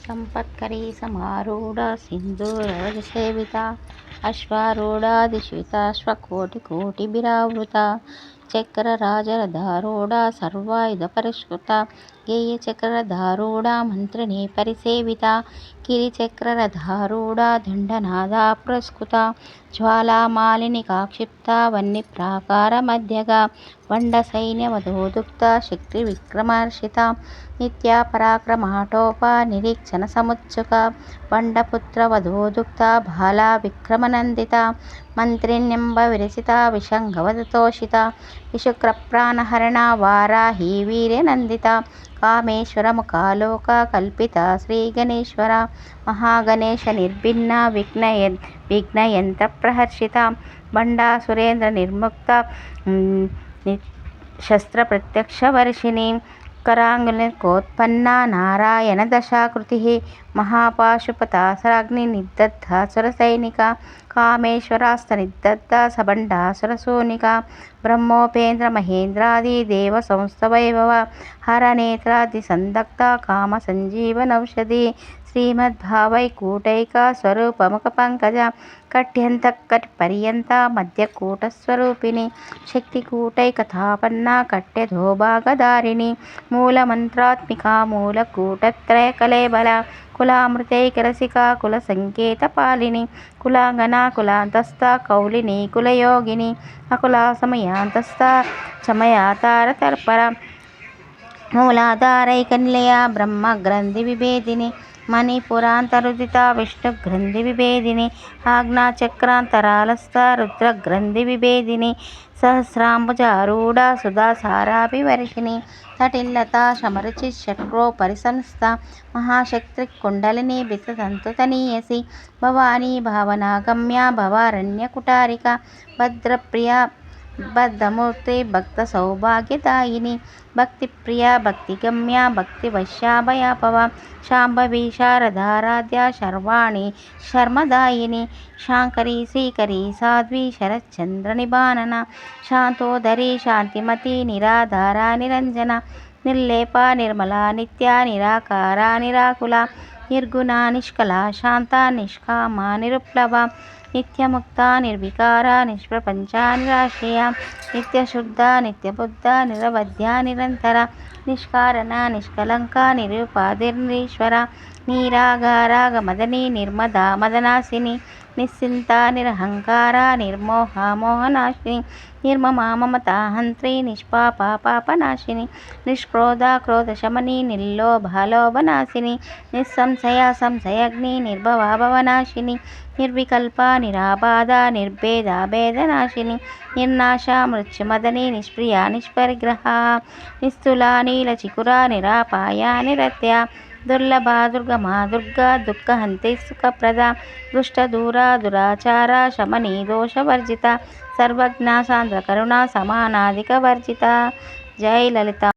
సంపత్కరీ సమారూఢా సింధూరవనసేవితా అశ్వారూఢా దిశ్వితాశ్వకోటికోటిభిరావృతా చక్రరాజరథారూఢా సర్వాయుధపరిష్కృతా గేయచక్రరథారూఢా మంత్రిణీ పరిసేవితా గిరిచక్రరథారూఢా దండనాదా పురస్కృతా జ్వాలామాలినికాక్షిప్తా వహ్నిప్రాకారమధ్యగా వండసైన్యవధూదుక్తా శక్తివిక్రమర్షితా Nithya పరాక్రమాటోపా నిరీక్షణసముత్సుకా వండపుత్రవధూదుక్తా Bala విక్రమనందితా మంత్రిణ్యంబ విరచితా విశంఖవదతోషితా విశుక్రప్రాణహరణా Varahi వీర్యనందితా కామేశ్వరముఖాలోకా కల్పితా శ్రీగణేశ్వరా మహాగణేశ నిర్భిన్నా విఘ్నయంత్రప్రహర్షితా బండాసురేంద్ర నిర్ముక్తా శస్త్రప్రత్యక్షవర్షిణీ कराङ्गुलिकोत्पन्ना नारायणदशाकृतिः महापाशुपतासराग्निनिदग्धा सुरसैनिका कामेश्वरास्तनिदग्धा सबण्डासुरसूनिका ब्रह्मोपेन्द्रमहेन्द्रादिदेवसंस्तवैभव हरनेत्रादिसन्दग्धा कामसञ्जीवनौषधी श्रीमद्भावैकूटैका स्वरूपमुखपङ्कजा कट्यन्तकटिपर्यन्ता मध्यकूटस्वरूपिणी शक्तिकूटैकथापन्ना कट्यधोभागधारिणी मूलमन्त्रात्मिका मूलकूटत्रयकलेबला कुलामृतैकरसिका कुलसङ्केतपालिनी कुलाङ्गना कुलान्तस्था कौलिनी कुलयोगिनी Akula समयान्तस्था चमयातारतर्परा मूलाधारैकनिलया ब्रह्मग्रन्थिविभेदिनी मणिपुरान्तरुदिता विष्णुग्रन्थिविभेदिनी आज्ञाचक्रान्तरालस्था रुद्रग्रन्थिविभेदिनी सहस्राम्बुजारूढा सुधासाराभिवर्षिणी तटिल्लता शमरुचिषट्कोपरिसंस्था महाशक्तिकुण्डलिनी बिततन्तुतनीयसी Bhavani भावनागम्या भवारण्यकुटारिका भद्रप्रिया बद्धमूर्ति भक्तसौभाग्यदायिनी Bhaktipriya भक्तिगम्या भक्तिवश्याभयापवा Shambhavi शारदाराध्या Sharvani शर्मदायिनी Shankari श्रीकरी Sadhvi शरच्चन्द्रनिभानना शान्तोदरी शान्तिमती निराधारा Niranjana निर्लेपा Nirmala Nitya nirakara निराकुला Nirguna निष्कला Shanta निष्कामा निरुप्लवा नित्यमुक्ता निर्विकारा निष्प्रपञ्चा निराश्रया नित्यशुद्धा नित्यबुद्धा निरवध्या निरन्तरा निष्कारणा निष्कलङ्का निरुपाधिर्निरीश्वरा नीरागारागमदनी निर्मदा मदनासिनी निश्चिन्ता निरहङ्कारा निर्मोहा मोहनाशिनी निर्ममा Mamata हन्त्री निष्पापा पापनाशिनी निष्क्रोधा क्रोधशमनी निर्लोभा लोभनाशिनी निस्संशया संशयग्नि निर्भवा भवनाशिनी निर्विकल्पा निराबाधा निर्भेदा भेदनाशिनी निर्नाशा मृत्युमदनी निष्प्रिया निष्परिग्रहा निस्तुला नीलचिकुरा निरापाया निरत्या दुर्लभा दुर्गमा Durga दुःखहन्त्री सुखप्रदा दुष्टदूरा दुराचारा शमनी दोषवर्जिता Sarvagya सान्द्रकरुणा समानाधिकवर्जिता Jai Lalita.